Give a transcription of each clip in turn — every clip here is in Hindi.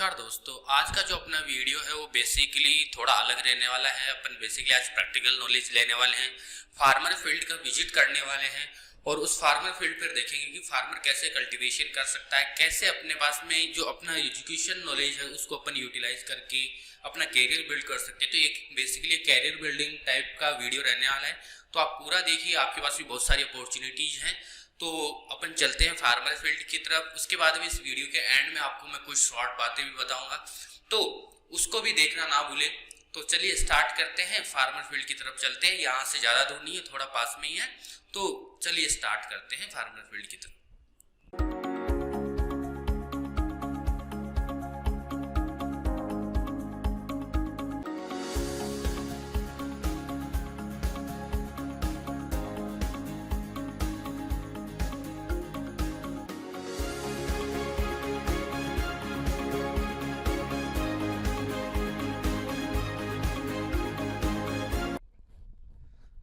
नमस्कार दोस्तों, आज का जो अपना वीडियो है वो बेसिकली थोड़ा अलग रहने वाला है। अपन बेसिकली आज प्रैक्टिकल नॉलेज लेने वाले हैं, फार्मर फील्ड का विजिट करने वाले हैं और उस फार्मर फील्ड पर देखेंगे कि फार्मर कैसे कल्टीवेशन कर सकता है, कैसे अपने पास में जो अपना एजुकेशन नॉलेज है उसको अपन यूटिलाइज करके अपना कैरियर बिल्ड कर सकते हैं। तो एक बेसिकली कैरियर बिल्डिंग टाइप का वीडियो रहने वाला है, तो आप पूरा देखिए। आपके पास भी बहुत सारी अपॉर्चुनिटीज हैं। तो अपन चलते हैं फार्मर फील्ड की तरफ। उसके बाद में इस वीडियो के एंड में आपको मैं कुछ शॉर्ट बातें भी बताऊंगा, तो उसको भी देखना ना भूले। तो चलिए स्टार्ट करते हैं, फार्मर फील्ड की तरफ चलते हैं। यहाँ से ज़्यादा दूर नहीं है, थोड़ा पास में ही है। तो चलिए स्टार्ट करते हैं फार्मर फील्ड की तरफ।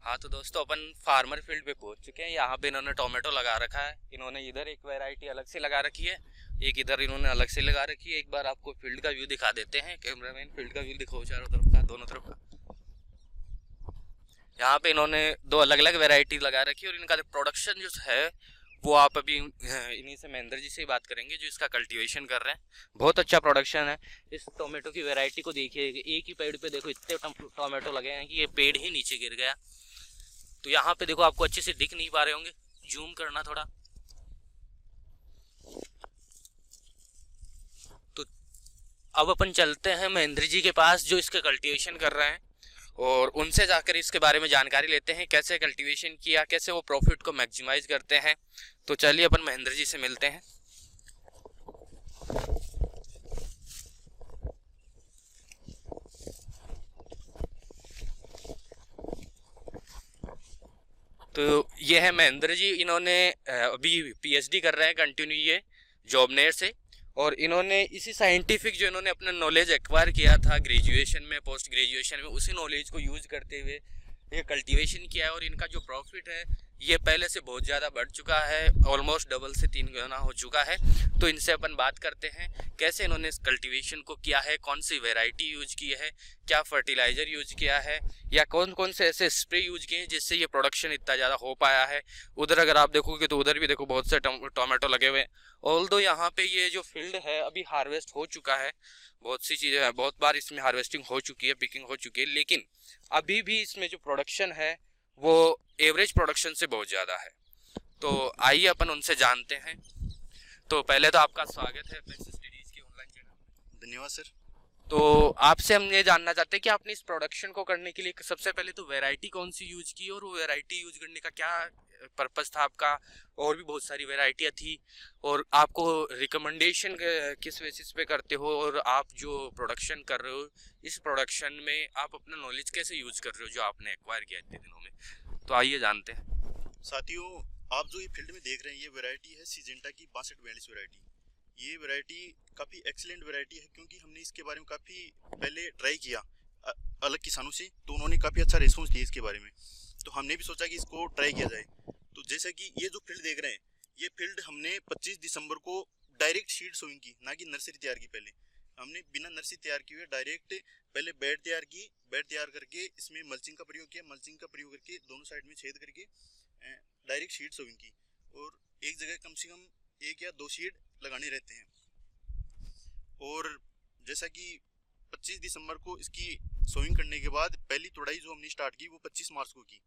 हाँ तो दोस्तों, अपन फार्मर फील्ड पे पहुंच चुके हैं। यहाँ पे इन्होंने टोमेटो लगा रखा है। इन्होंने इधर एक वैरायटी अलग से लगा रखी है, एक इधर इन्होंने अलग से लगा रखी है। एक बार आपको फील्ड का व्यू दिखा देते हैं। कैमरामैन फील्ड का व्यू दिखाओ, चारों तरफ का, दोनों तरफ का। यहाँ पे इन्होंने दो अलग अलग वैरायटी लगा रखी है और इनका प्रोडक्शन जो है वो आप अभी इन्हीं से महेंद्र जी से ही बात करेंगे जो इसका कल्टीवेशन कर रहे हैं। बहुत अच्छा प्रोडक्शन है। इस टोमेटो की वैरायटी को देखिए, एक ही पेड़ पे देखो इतने टोमेटो लगे हैं कि ये पेड़ ही नीचे गिर गया। तो यहाँ पे देखो, आपको अच्छे से दिख नहीं पा रहे होंगे, जूम करना थोड़ा। तो अब अपन चलते हैं महेंद्र जी के पास जो इसके कल्टीवेशन कर रहे हैं और उनसे जाकर इसके बारे में जानकारी लेते हैं, कैसे कल्टीवेशन किया, कैसे वो प्रॉफिट को मैक्सिमाइज करते हैं। तो चलिए अपन महेंद्र जी से मिलते हैं। तो ये है महेंद्र जी। इन्होंने अभी पीएचडी कर रहे हैं कंटिन्यू ये जॉबनेर से, और इन्होंने इसी साइंटिफिक जो इन्होंने अपना नॉलेज एक्वायर किया था ग्रेजुएशन में, पोस्ट ग्रेजुएशन में, उसी नॉलेज को यूज करते हुए ये कल्टीवेशन किया है। और इनका जो प्रॉफिट है ये पहले से बहुत ज़्यादा बढ़ चुका है, ऑलमोस्ट डबल से 3 गुना हो चुका है। तो इनसे अपन बात करते हैं कैसे इन्होंने इस कल्टीवेशन को किया है, कौन सी वैरायटी यूज की है, क्या फर्टिलाइजर यूज किया है, या कौन कौन से ऐसे स्प्रे यूज किए हैं जिससे ये प्रोडक्शन इतना ज़्यादा हो पाया है। उधर अगर आप देखोगे तो उधर भी देखो बहुत से टोमेटो लगे हुए हैं। ऑल्दो यहाँ पे ये जो फील्ड है अभी हार्वेस्ट हो चुका है, बहुत सी चीज़ें हैं, बहुत बार इसमें हार्वेस्टिंग हो चुकी है, पिकिंग हो चुकी है, लेकिन अभी भी इसमें जो प्रोडक्शन है वो एवरेज प्रोडक्शन से बहुत ज़्यादा है। तो आइए अपन उनसे जानते हैं। तो पहले तो आपका स्वागत है अपेक्स स्टडीज के ऑनलाइन चैनल। धन्यवाद सर। तो आपसे हम ये जानना चाहते हैं कि आपने इस प्रोडक्शन को करने के लिए सबसे पहले तो वैरायटी कौन सी यूज की और वो वैरायटी यूज करने का क्या पर्पस था आपका। और भी बहुत सारी वैरायटियाँ थी, और आपको रिकमेंडेशन किस बेसिस पे करते हो, और आप जो प्रोडक्शन कर रहे हो इस प्रोडक्शन में आप अपना नॉलेज कैसे यूज कर रहे हो जो आपने एक्वायर किया इतने दिनों में। तो आइए जानते हैं। साथियों, आप जो ये फील्ड में देख रहे हैं ये वैरायटी है सिजेंटा की 6242 वैरायटी। ये वैरायटी काफ़ी एक्सीलेंट वैरायटी है क्योंकि हमने इसके बारे में काफ़ी पहले ट्राई किया अलग किसानों से, तो उन्होंने काफ़ी अच्छा रिस्पॉन्स दिया इसके बारे में। तो हमने भी सोचा कि इसको ट्राई किया जाए। तो जैसे कि ये जो फील्ड देख रहे हैं, ये फील्ड हमने 25 दिसंबर को डायरेक्ट सीड सोइंग की, ना कि नर्सरी तैयार की। पहले हमने बिना नर्सरी तैयार किए डायरेक्ट पहले बेड तैयार की, बेड तैयार करके इसमें मल्चिंग का प्रयोग किया, मल्चिंग का प्रयोग करके दोनों साइड में छेद करके डायरेक्ट सीड सोइंग की। और एक जगह कम से कम 1 या 2 सीड लगाने रहते हैं। और जैसा कि 25 दिसंबर को इसकी सोइंग करने के बाद पहली तुड़ाई जो हमने स्टार्ट की वो 25 मार्च को की।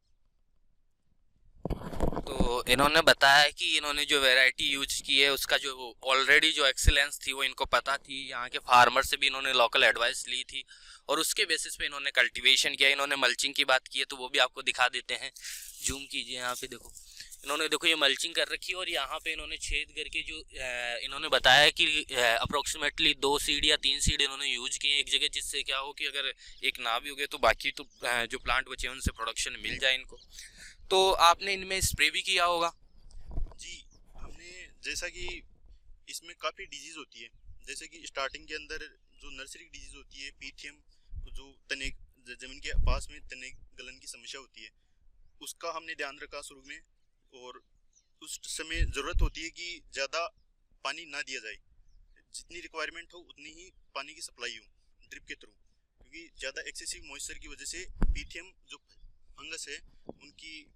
तो इन्होंने बताया कि इन्होंने जो वैरायटी यूज की है उसका जो ऑलरेडी जो एक्सीलेंस थी वो इनको पता थी। यहाँ के फार्मर से भी इन्होंने लोकल एडवाइस ली थी और उसके बेसिस पे इन्होंने कल्टीवेशन किया। इन्होंने मल्चिंग की बात की है तो वो भी आपको दिखा देते हैं। जूम कीजिए, यहाँ पे देखो, इन्होंने देखो ये मल्चिंग कर रखी है और यहाँ पे इन्होंने छेद करके जो इन्होंने बताया कि अप्रोक्सीमेटली 2 सीड या 3 सीड इन्होंने यूज किए एक जगह, जिससे क्या हो कि अगर एक ना भी हो गए तो बाकी तो जो प्लांट बचे उनसे प्रोडक्शन मिल जाए इनको। तो आपने इनमें स्प्रे भी किया होगा? जी, हमने जैसा कि इसमें काफ़ी डिजीज़ होती है, जैसे कि स्टार्टिंग के अंदर जो नर्सरी डिजीज़ होती है पीथियम, जो तने ज़मीन के पास में तने गलन की समस्या होती है, उसका हमने ध्यान रखा शुरू में। और उस समय ज़रूरत होती है कि ज़्यादा पानी ना दिया जाए, जितनी रिक्वायरमेंट हो उतनी ही पानी की सप्लाई हो ड्रिप के थ्रू, क्योंकि ज़्यादा एक्सेसिव मॉइस्चर की वजह से पीथियम जो फंगस है उनकी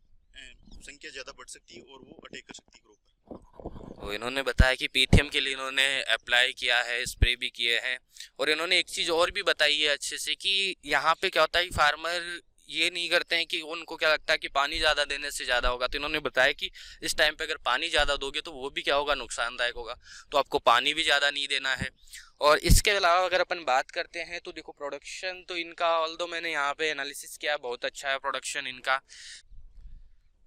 संख्या ज़्यादा बढ़ सकती है और वो अटैक कर सकती है क्रॉप पर। तो इन्होंने बताया कि पीथियम के लिए इन्होंने अप्लाई किया है, स्प्रे भी किए हैं। और इन्होंने एक चीज़ और भी बताई है अच्छे से कि यहाँ पे क्या होता है कि फार्मर ये नहीं करते हैं कि उनको क्या लगता है कि पानी ज़्यादा देने से ज़्यादा होगा। तो इन्होंने बताया कि इस टाइम पे अगर पानी ज़्यादा दोगे तो वो भी क्या होगा, नुकसानदायक होगा। तो आपको पानी भी ज़्यादा नहीं देना है। और इसके अलावा अगर अपन बात करते हैं तो देखो प्रोडक्शन तो इनका, ऑल्दो मैंने यहाँ पे एनालिसिस किया, बहुत अच्छा है प्रोडक्शन इनका।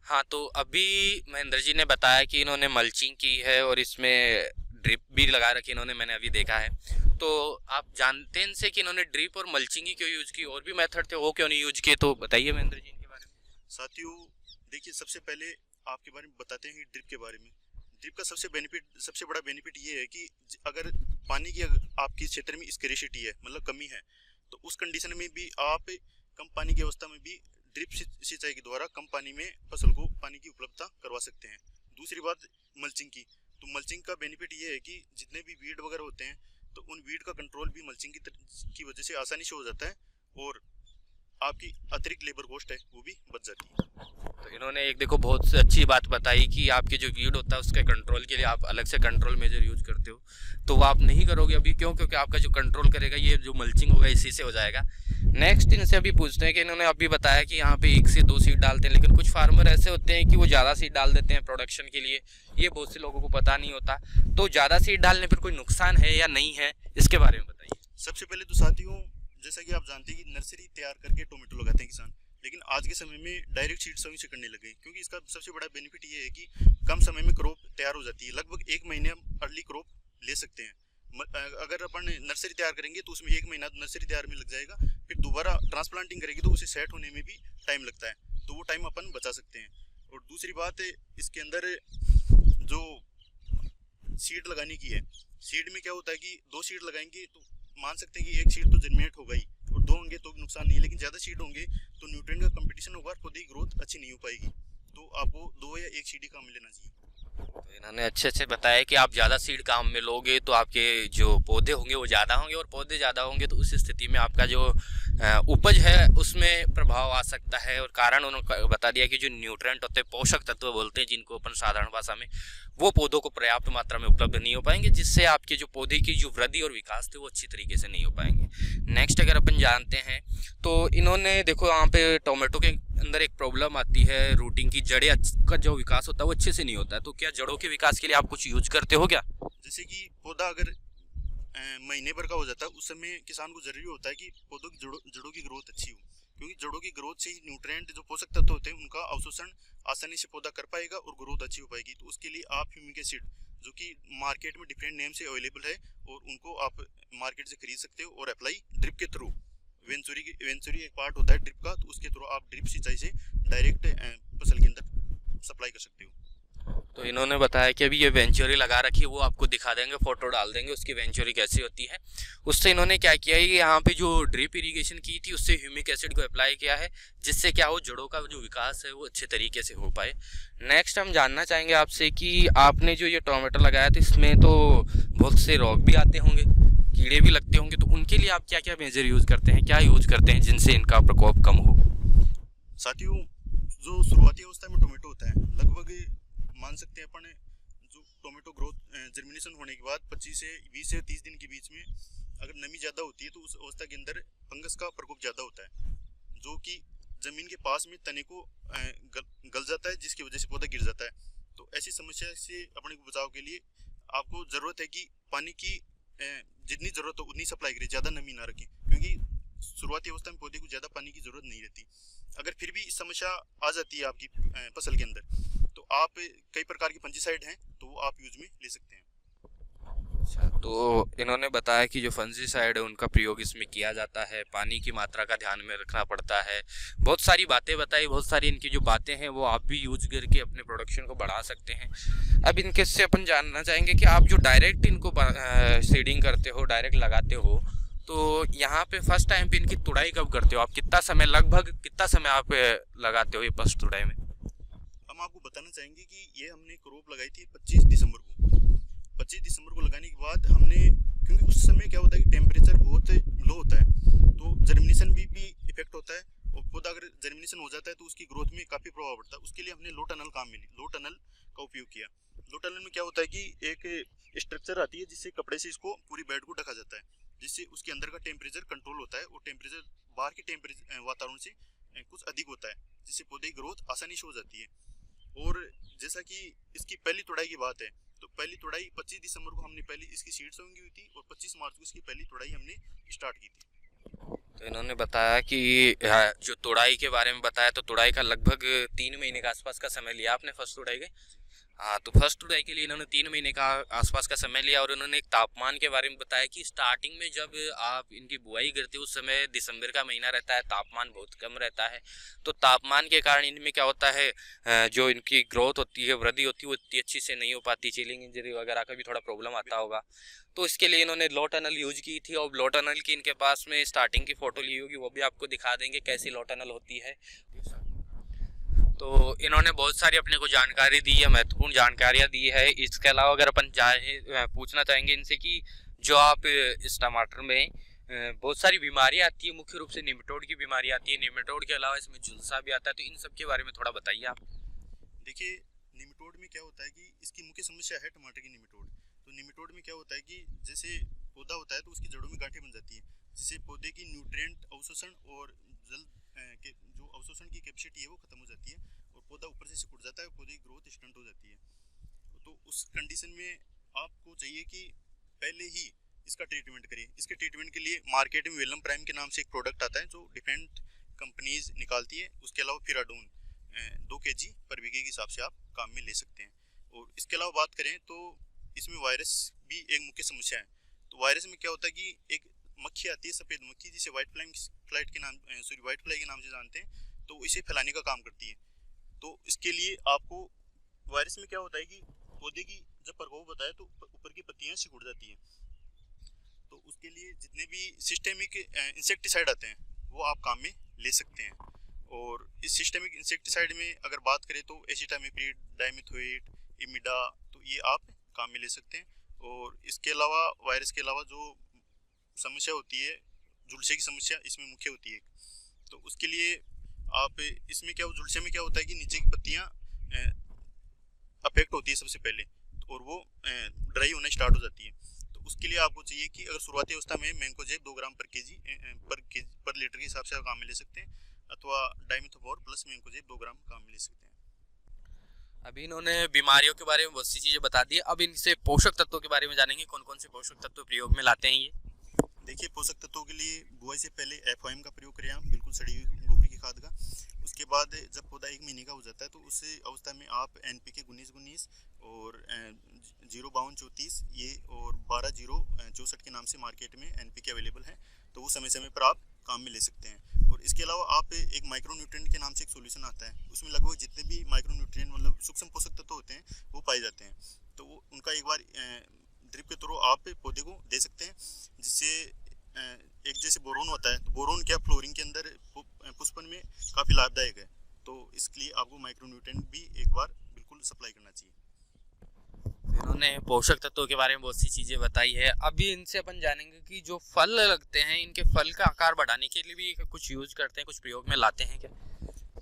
हाँ, तो अभी महेंद्र जी ने बताया कि इन्होंने मल्चिंग की है और इसमें ड्रिप भी लगा रखी इन्होंने, मैंने अभी देखा है। तो आप जानते हैं इनसे कि इन्होंने ड्रिप और मल्चिंग ही क्यों यूज की, और भी मेथड थे वो क्यों नहीं यूज किए, तो बताइए महेंद्र जी इनके बारे में। साथियों देखिए, सबसे पहले आपके बारे में बताते हैं ड्रिप के बारे में। ड्रिप का सबसे बड़ा बेनिफिट ये है कि अगर पानी की आपके क्षेत्र में स्कैरिसिटी है, मतलब कमी है, तो उस कंडीशन में भी आप कम पानी की अवस्था में भी ड्रिप सिंचाई के द्वारा कम पानी में फसल को पानी की उपलब्धता करवा सकते हैं। दूसरी बात मल्चिंग की, तो मल्चिंग का बेनिफिट ये है कि जितने भी वीड वगैरह होते हैं तो उन वीड का कंट्रोल भी मल्चिंग की वजह से आसानी से हो जाता है और आपकी अतिरिक्त लेबर कॉस्ट है वो भी बच जाती है। तो इन्होंने एक देखो बहुत अच्छी बात बताई कि आपकी जो वीड होता है उसके कंट्रोल के लिए आप अलग से कंट्रोल मेजर यूज करते हो, तो वो आप नहीं करोगे अभी। क्यों? क्योंकि आपका जो कंट्रोल करेगा ये जो मल्चिंग होगा इसी से हो जाएगा। नेक्स्ट इनसे अभी पूछते हैं कि इन्होंने अभी बताया कि यहाँ पे 1 से 2 सीड डालते हैं, लेकिन कुछ फार्मर ऐसे होते हैं कि वो ज़्यादा सीड डाल देते हैं प्रोडक्शन के लिए। ये बहुत से लोगों को पता नहीं होता। तो ज़्यादा सीड डालने पर कोई नुकसान है या नहीं है, इसके बारे में बताइए। सबसे पहले तो साथियों, जैसा कि आप जानते हैं कि नर्सरी तैयार करके टोमेटो लगाते हैं किसान, लेकिन आज के समय में डायरेक्ट सीड सोइंग से करने लगे, क्योंकि इसका सबसे बड़ा बेनिफिट ये है कि कम समय में क्रॉप तैयार हो जाती है। लगभग 1 महीने हम अर्ली क्रॉप ले सकते हैं। अगर अपन नर्सरी तैयार करेंगे तो उसमें 1 महीना नर्सरी तैयार में लग जाएगा, फिर दोबारा ट्रांसप्लांटिंग करेंगे तो उसे सेट होने में भी टाइम लगता है, तो वो टाइम अपन बचा सकते हैं। और दूसरी बात इसके अंदर जो सीड लगाने की है, सीड में क्या होता है कि 2 सीड लगाएंगे तो मान सकते हैं कि 1 सीड तो जर्मिनेट होगा ही, और 2 होंगे तो भी नुकसान नहीं है, लेकिन ज़्यादा सीड होंगे तो न्यूट्रिएंट का कंपटीशन होगा, पौधे की ग्रोथ अच्छी नहीं हो पाएगी। तो आपको 2 या 1 सीड ही काम में लेना चाहिए। तो इन्होंने अच्छे से बताया कि आप ज़्यादा सीड काम में लोगे तो आपके जो पौधे होंगे वो ज़्यादा होंगे, और पौधे ज़्यादा होंगे तो उस स्थिति में आपका जो उपज है उसमें प्रभाव आ सकता है। और कारण उन्होंने बता दिया कि जो न्यूट्रिएंट होते हैं, पोषक तत्व बोलते हैं जिनको अपन साधारण भाषा में, वो पौधों को पर्याप्त मात्रा में उपलब्ध नहीं हो पाएंगे, जिससे आपके जो पौधे की जो वृद्धि और विकास थे वो अच्छी तरीके से नहीं हो पाएंगे। नेक्स्ट अगर अपन जानते हैं तो इन्होंने देखो यहाँ पे टोमेटो के अंदर एक प्रॉब्लम आती है, रूटिंग की, जड़ें का जो विकास होता है वो अच्छे से नहीं होता है। तो क्या जड़ों के विकास के लिए आप कुछ यूज करते हो क्या? जैसे कि पौधा अगर महीने भर का हो जाता है, उस समय किसान को जरूरी होता है कि पौधों की जड़ों की ग्रोथ अच्छी हो, क्योंकि जड़ों की ग्रोथ से ही न्यूट्रिएंट जो पोषक तत्व होते हैं उनका अवशोषण आसानी से पौधा कर पाएगा और ग्रोथ अच्छी हो पाएगी। तो उसके लिए आप ह्यूमिक एसिड, जो कि मार्केट में डिफरेंट नेम से अवेलेबल है और उनको आप मार्केट से खरीद सकते हो और अप्लाई ड्रिप के थ्रू, वेंचुरी एक पार्ट होता है ड्रिप का, तो उसके थ्रू आप ड्रिप सिंचाई से डायरेक्ट फसल के अंदर सप्लाई कर सकते हो। तो इन्होंने बताया कि अभी ये वेंचुरी लगा रखी है, वो आपको दिखा देंगे, फोटो डाल देंगे उसकी वेंचुरी कैसी होती है। उससे इन्होंने क्या किया है, यहाँ पे जो ड्रिप इरिगेशन की थी उससे ह्यूमिक एसिड को अप्लाई किया है, जिससे क्या हो, जड़ों का जो विकास है वो अच्छे तरीके से हो पाए। नेक्स्ट हम जानना चाहेंगे आपसे कि आपने जो ये टोमेटो लगाया था इसमें तो बहुत से रोग भी आते होंगे, कीड़े भी लगते होंगे, तो उनके लिए आप क्या क्या मेजर यूज करते हैं, क्या यूज करते हैं जिनसे इनका प्रकोप कम हो? साथियों, जो शुरुआती अवस्था में टोमेटो होता है, लगभग मान सकते हैं अपन जो टोमेटो ग्रोथ जर्मिनेशन होने के बाद 25 से 20 से 30 दिन के बीच में अगर नमी ज़्यादा होती है तो उस अवस्था के अंदर फंगस का प्रकोप ज़्यादा होता है, जो कि ज़मीन के पास में तने को गल जाता है, जिसकी वजह से पौधा गिर जाता है। तो ऐसी समस्या से अपने को बचाव के लिए आपको ज़रूरत है कि पानी की जितनी ज़रूरत हो उतनी सप्लाई करें, ज़्यादा नमी ना रखें, क्योंकि शुरुआती अवस्था में पौधे को ज़्यादा पानी की ज़रूरत नहीं रहती। अगर फिर भी समस्या आ जाती है आपकी फसल के अंदर, तो आप कई प्रकार के फंजीसाइड हैं तो वो आप यूज में ले सकते हैं। अच्छा, तो इन्होंने बताया कि जो फंजीसाइड है उनका प्रयोग इसमें किया जाता है, पानी की मात्रा का ध्यान में रखना पड़ता है, बहुत सारी बातें बताई, बहुत सारी इनकी जो बातें हैं वो आप भी यूज करके अपने प्रोडक्शन को बढ़ा सकते हैं। अब इनके से अपन जानना चाहेंगे कि आप जो डायरेक्ट इनको सीडिंग करते हो, डायरेक्ट लगाते हो, तो यहाँ पे फर्स्ट टाइम पे इनकी तुड़ाई कब करते हो आप? कितना समय, लगभग कितना समय आप लगाते हो ये फर्स्ट तुड़ाई में? हम आपको बताना चाहेंगे कि ये हमने क्रॉप लगाई थी 25 दिसंबर को। 25 दिसंबर को लगाने के बाद हमने, क्योंकि उस समय क्या होता है कि टेम्परेचर बहुत लो होता है, तो जर्मिनेशन भी इफेक्ट होता है, और पौधा अगर जर्मिनेशन हो जाता है तो उसकी ग्रोथ में काफ़ी प्रभाव पड़ता है। उसके लिए हमने लो टनल लो टनल का उपयोग किया। लो टनल में क्या होता है कि एक स्ट्रक्चर आती है जिससे कपड़े से इसको पूरी बेड को ढका जाता है, जिससे उसके अंदर का टेम्परेचर कंट्रोल होता है, और टेम्परेचर बाहर के टेम्परेचर वातावरण से कुछ अधिक होता है, जिससे पौधे की ग्रोथ आसानी से हो जाती है। और जैसा कि इसकी पहली तोड़ाई की बात है, तो पहली तोड़ाई 25 दिसंबर को हमने पहली इसकी सीड सोइंग हुई थी, और 25 मार्च को इसकी पहली तोड़ाई हमने स्टार्ट की थी। तो इन्होंने बताया कि जो तुड़ाई के बारे में बताया, तो तुड़ाई का लगभग 3 महीने के आसपास का समय लिया आपने फर्स्ट तुड़ाई के। हाँ, तो फर्स्ट तुड़ाई के लिए इन्होंने 3 महीने का आसपास का समय लिया, और उन्होंने एक तापमान के बारे में बताया कि स्टार्टिंग में जब आप इनकी बुआई करते हो उस समय दिसंबर का महीना रहता है, तापमान बहुत कम रहता है, तो तापमान के कारण इनमें क्या होता है, जो इनकी ग्रोथ होती है, वृद्धि होती है, वो इतनी अच्छी से नहीं हो पाती, चिलिंग इंजरी वगैरह का भी थोड़ा प्रॉब्लम आता होगा। तो इसके लिए इन्होंने लो टनल यूज की थी, और लो टनल की इनके पास में स्टार्टिंग की फ़ोटो ली होगी, वो भी आपको दिखा देंगे कैसी लो टनल होती है। तो इन्होंने बहुत सारी अपने को जानकारी दी है, महत्वपूर्ण जानकारियाँ दी है। इसके अलावा अगर अपन पूछना चाहेंगे इनसे कि जो आप इस टमाटर में बहुत सारी बीमारियाँ आती है, मुख्य रूप से निमेटोड की बीमारी आती है, निमेटोड के अलावा इसमें झुलसा भी आता है, तो इन सब के बारे में थोड़ा बताइए आप। देखिए, निमेटोड में क्या होता है कि इसकी मुख्य समस्या है टमाटर की निमेटोड। तो निमेटोड में क्या होता है कि जैसे पौधा होता है तो उसकी जड़ों में गांठें बन जाती हैं, जिससे पौधे की न्यूट्रिएंट अवशोषण और जल के जो अवशोषण की कैपेसिटी है वो खत्म हो जाती है, और पौधा ऊपर से सिकुड़ जाता है, पौधे की ग्रोथ स्टंट हो जाती है। तो उस कंडीशन में आपको चाहिए कि पहले ही इसका ट्रीटमेंट करिए। इसके ट्रीटमेंट के लिए मार्केट में वेलम प्राइम के नाम से एक प्रोडक्ट आता है जो डिफरेंट कंपनीज निकालती है। उसके अलावा फिराडोन 2 kg पर बीघे के हिसाब से आप काम में ले सकते हैं। और इसके अलावा बात करें तो इसमें वायरस भी एक मुख्य समस्या है। तो वायरस में क्या होता है कि एक मक्खी आती है, सफ़ेद मक्खी, जिसे व्हाइट फ्लाई के नाम से जानते हैं, तो इसे फैलाने का काम करती है। तो इसके लिए आपको, वायरस में क्या होता है कि पौधे की जब प्रकोप होता है तो ऊपर की पत्तियां सिकुड़ जाती हैं, तो उसके लिए जितने भी सिस्टेमिक इंसेक्टिसाइड आते हैं वो आप काम में ले सकते हैं। और इस सिस्टेमिक इंसेक्टिसाइड में अगर बात करें तो एसिटामिप्रिड, डाइमिथोएट, इमिडा, तो ये आप काम में ले सकते हैं। और इसके अलावा वायरस के अलावा जो समस्या होती है, झुलसे की समस्या इसमें मुख्य होती है। तो उसके लिए आप इसमें क्या, झुलसे में क्या होता है कि नीचे की पत्तियां अफेक्ट होती है सबसे पहले, और वो ड्राई होना स्टार्ट हो जाती है। तो उसके लिए आपको चाहिए कि अगर शुरुआती अवस्था में मैंकोजेब 2 ग्राम पर लीटर के हिसाब से आप काम में ले सकते हैं, अथवा डाइमिथोफोर प्लस मैंकोजेब 2 ग्राम काम में ले सकते हैं। अभी इन्होंने बीमारियों के बारे में बहुत सी चीज़ें बता दी, अब इनसे पोषक तत्वों के बारे में जानेंगे, कौन कौन से पोषक तत्व प्रयोग में लाते हैं ये। देखिए, पोषक तत्वों के लिए बुआई से पहले एफओएम का प्रयोग करें आप, बिल्कुल सड़ी हुई गोबर की खाद का। उसके बाद जब पौधा 1 महीने का हो जाता है तो उस अवस्था में आप एनपीके 19-19 और 052-34 ये और 12-0-64 के नाम से मार्केट में एनपीके अवेलेबल है, तो वो समय समय पर आप काम में ले सकते हैं। और इसके अलावा आप एक माइक्रो न्यूट्रिएंट के नाम से एक सोल्यूशन आता है, उसमें लगभग जितने भी माइक्रो न्यूट्रिएंट मतलब सूक्ष्म पोषक तत्व होते हैं वो पाए जाते हैं, तो वो उनका एक बार ड्रिप के थ्रू आप पौधे को दे सकते हैं, जिससे एक जैसे बोरोन होता है, तो बोरोन क्या फ्लोरिंग के अंदर पुष्पन में काफ़ी लाभदायक है, तो इसके लिए आपको माइक्रो न्यूट्रिएंट भी एक बार बिल्कुल सप्लाई करना चाहिए। इन्होंने पोषक तत्वों के बारे में बहुत सी चीज़ें बताई है। अभी इनसे अपन जानेंगे कि जो फल लगते हैं, इनके फल का आकार बढ़ाने के लिए भी कुछ यूज करते हैं, कुछ प्रयोग में लाते हैं क्या।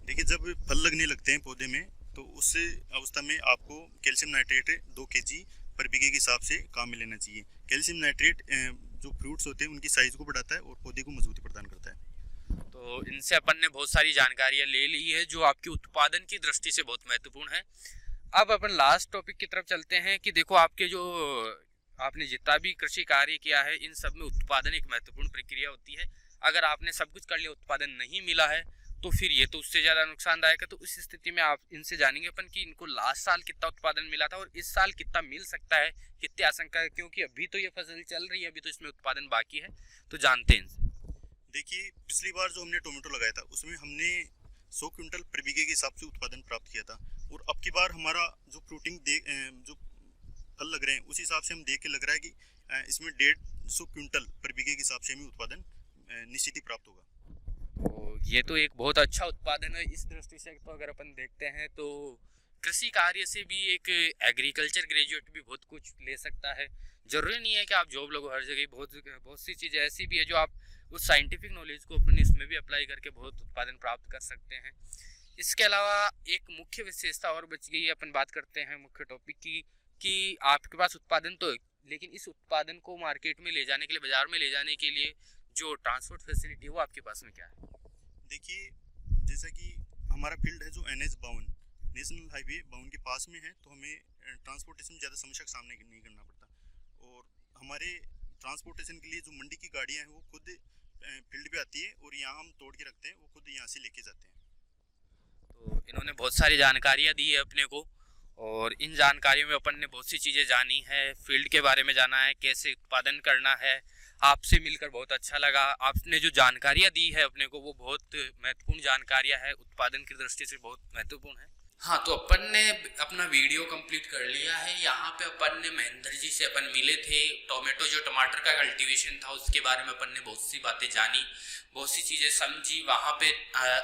देखिए, जब फल लगने लगते हैं पौधे में तो उस अवस्था में आपको कैल्शियम नाइट्रेट 2 kg पर बीघे के हिसाब से काम में लेना चाहिए। कैल्शियम नाइट्रेट जो फ्रूट्स होते हैं उनकी साइज को बढ़ाता है और पौधे को मजबूती प्रदान करता है। तो इनसे अपन ने बहुत सारी जानकारियाँ ले ली है जो आपकी उत्पादन की दृष्टि से बहुत महत्वपूर्ण है। अब अपन लास्ट टॉपिक की तरफ चलते हैं कि देखो, आपके जो आपने जितना भी कृषि कार्य किया है, इन सब में उत्पादन एक महत्वपूर्ण प्रक्रिया होती है। अगर आपने सब कुछ कर लिया, उत्पादन नहीं मिला है, तो फिर ये तो उससे ज़्यादा नुकसानदायक है। तो इस स्थिति में आप इनसे जानेंगे अपन कि इनको लास्ट साल कितना उत्पादन मिला था और इस साल कितना मिल सकता है, कितनी आशंका है, क्योंकि अभी तो ये फसल चल रही है, अभी तो इसमें उत्पादन बाकी है, तो जानते हैं इनसे। देखिए, पिछली बार जो हमने टोमेटो लगाया था उसमें हमने 100 क्विंटल पर बीघे के हिसाब से उत्पादन प्राप्त किया था, और अब की बार हमारा जो जो फल लग रहे हैं उस हिसाब से हम देख के लग रहा है कि इसमें 150 क्विंटल पर बीघे के हिसाब से हमें उत्पादन निश्चित ही प्राप्त होगा। तो ये तो एक बहुत अच्छा उत्पादन है। इस दृष्टि से तो अगर अपन देखते हैं तो कृषि कार्य से भी एक एग्रीकल्चर ग्रेजुएट भी बहुत कुछ ले सकता है। जरूरी नहीं है कि आप जॉब लगो हर जगह। बहुत सी चीज़ें ऐसी भी है जो आप उस साइंटिफिक नॉलेज को अपने इसमें भी अप्लाई करके बहुत उत्पादन प्राप्त कर सकते हैं। इसके अलावा एक मुख्य विशेषता और बच गई है, अपन बात करते हैं मुख्य टॉपिक की, कि आपके पास उत्पादन तो है, लेकिन इस उत्पादन को मार्केट में ले जाने के लिए, बाजार में ले जाने के लिए जो ट्रांसपोर्ट फैसिलिटी है वो आपके पास में क्या है? देखिए, जैसा कि हमारा फील्ड है जो NH-52 नेशनल हाईवे 52 के पास में है, तो हमें ट्रांसपोर्टेशन ज़्यादा समस्या का सामना नहीं करना पड़ता। और हमारे ट्रांसपोर्टेशन के लिए जो मंडी की गाड़ियाँ हैं वो खुद फील्ड पे आती है और यहाँ हम तोड़ के रखते हैं, वो खुद यहाँ से लेके जाते हैं। तो इन्होंने बहुत सारी जानकारियाँ दी है अपने को, और इन जानकारियों में अपन ने बहुत सी चीज़ें जानी है, फील्ड के बारे में जाना है, कैसे उत्पादन करना है। आपसे मिलकर बहुत अच्छा लगा। आपने जो जानकारियाँ दी है अपने को वो बहुत महत्वपूर्ण जानकारियाँ है, उत्पादन की दृष्टि से बहुत महत्वपूर्ण है। हाँ, तो अपन ने अपना वीडियो कंप्लीट कर लिया है। यहाँ पे अपन ने महेंद्र जी से अपन मिले थे। टोमेटो जो टमाटर का कल्टीवेशन था उसके बारे में अपन ने बहुत सी बातें जानी, बहुत सी चीज़ें समझी। वहाँ पे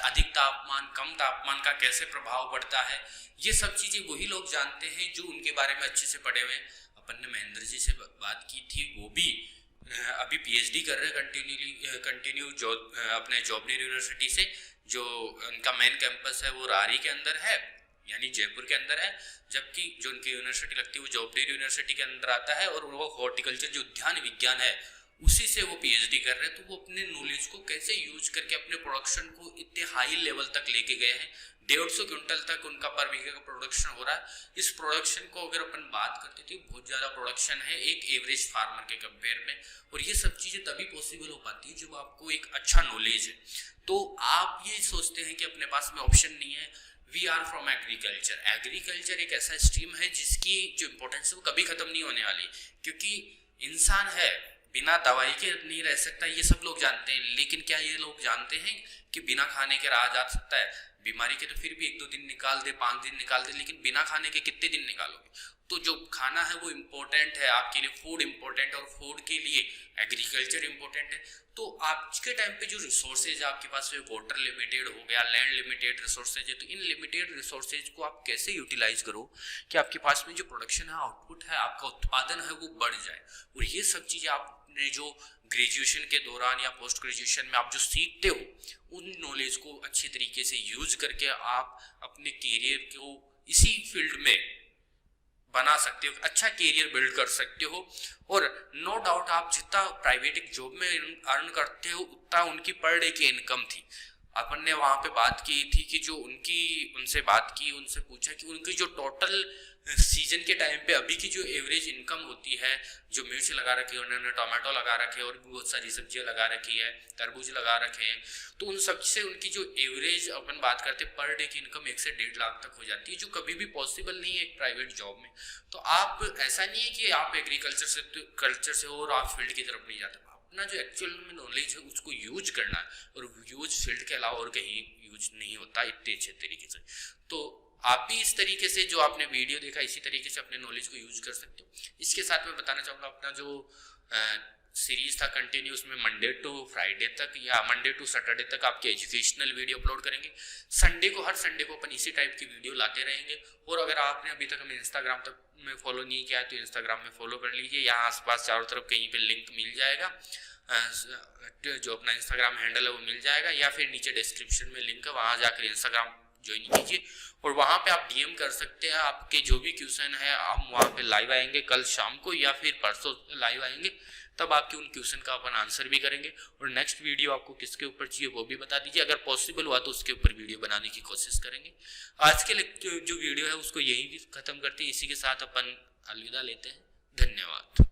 अधिक तापमान कम तापमान का कैसे प्रभाव पड़ता है, ये सब चीज़ें वही लोग जानते हैं जो उनके बारे में अच्छे से पढ़े हुए हैं। अपन ने महेंद्र जी से बात की थी, वो भी अभी PhD कर रहे हैं कंटिन्यू अपने जॉबनेर यूनिवर्सिटी से। जो उनका मेन कैंपस है वो रारी के अंदर है, यानी जयपुर के अंदर है, जबकि जो उनकी यूनिवर्सिटी लगती है वो जॉबनेर यूनिवर्सिटी के अंदर आता है। और वो हॉर्टिकल्चर जो उद्यान विज्ञान है उसी से वो PhD कर रहे हैं। तो वो अपने नॉलेज को कैसे यूज करके अपने प्रोडक्शन को इतने हाई लेवल तक लेके गए हैं। 150 क्विंटल तक उनका पर बीघे का प्रोडक्शन हो रहा है। इस प्रोडक्शन को अगर अपन बात करते थे, बहुत ज़्यादा प्रोडक्शन है एक एवरेज फार्मर के कंपेयर में। और ये सब चीज़ें तभी पॉसिबल हो पाती है जब आपको एक अच्छा नॉलेज है। तो आप ये सोचते हैं कि अपने पास में ऑप्शन नहीं है। We are from agriculture. Agriculture एक ऐसा स्ट्रीम है जिसकी जो इम्पोर्टेंस है वो कभी खत्म नहीं होने वाली, क्योंकि इंसान है बिना दवाई के नहीं रह सकता, ये सब लोग जानते हैं। लेकिन क्या ये लोग जानते हैं कि बिना खाने के रहा जा सकता है? बीमारी के तो फिर भी 1-2 दिन निकाल दे, 5 दिन निकाल दे, लेकिन बिना खाने के कितने दिन निकालोगे? तो जो खाना है वो इम्पोर्टेंट है आपके लिए, फूड इम्पोर्टेंट है, और फूड के लिए एग्रीकल्चर इम्पोर्टेंट है। तो आज के टाइम पे जो रिसोर्सेज आपके पास वाटर लिमिटेड हो गया, लैंड लिमिटेड रिसोर्सेज है, तो इन लिमिटेड रिसोर्सेज को आप कैसे यूटिलाइज करो कि आपके पास में जो प्रोडक्शन है, आउटपुट है, आपका उत्पादन है वो बढ़ जाए। और ये सब चीज़ें आपने जो ग्रेजुएशन के दौरान या पोस्ट ग्रेजुएशन में आप जो सीखते हो, उन नॉलेज को अच्छी तरीके से यूज करके आप अपने कैरियर को इसी फील्ड में बना सकते हो, अच्छा कैरियर बिल्ड कर सकते हो। और नो डाउट आप जितना प्राइवेट एक जॉब में अर्न करते हो उतना उनकी पर डे की इनकम थी। अपन ने वहाँ पे बात की थी कि जो उनसे बात की, उनसे पूछा कि उनकी जो टोटल सीजन के टाइम पे अभी की जो एवरेज इनकम होती है, जो मिर्च लगा रखी है उन्होंने, टोमेटो लगा रखे और भी बहुत सारी सब्जियां लगा रखी है, तरबूज लगा रखे हैं, तो उन सब से उनकी जो एवरेज अपन बात करते हैं पर डे की इनकम 1 से 1.5 लाख तक हो जाती है, जो कभी भी पॉसिबल नहीं है एक प्राइवेट जॉब में। तो आप ऐसा नहीं है कि आप एग्रीकल्चर से हो और आप फील्ड की तरफ नहीं जाते। अपना जो एक्चुअल में नॉलेज है उसको यूज करना है, और यूज फील्ड के अलावा और कहीं यूज नहीं होता इतने अच्छे तरीके से। तो आप भी इस तरीके से जो आपने वीडियो देखा इसी तरीके से अपने नॉलेज को यूज कर सकते हो। इसके साथ मैं बताना चाहूँगा अपना जो सीरीज था कंटिन्यू, उसमें मंडे टू फ्राइडे तक या मंडे टू सैटरडे तक आपके एजुकेशनल वीडियो अपलोड करेंगे। हर संडे को अपन इसी टाइप की वीडियो लाते रहेंगे। और अगर आपने अभी तक हमें इंस्टाग्राम तक में फॉलो नहीं किया है तो इंस्टाग्राम में फॉलो कर लीजिए। यहाँ आसपास चारों तरफ कहीं पे लिंक मिल जाएगा, जो अपना इंस्टाग्राम हैंडल है वो मिल जाएगा, या फिर नीचे डिस्क्रिप्शन में लिंक है, वहाँ जाकर इंस्टाग्राम ज्वाइन कीजिए और वहाँ पे आप DM कर सकते हैं। आपके जो भी क्वेश्चन है हम वहाँ पे लाइव आएंगे, कल शाम को या फिर परसों लाइव आएंगे, तब आपके उन क्वेश्चन का अपन आंसर भी करेंगे। और नेक्स्ट वीडियो आपको किसके ऊपर चाहिए वो भी बता दीजिए, अगर पॉसिबल हुआ तो उसके ऊपर वीडियो बनाने की कोशिश करेंगे। आज के जो वीडियो है उसको यही भी खत्म करते हैं, इसी के साथ अपन अलविदा लेते हैं। धन्यवाद।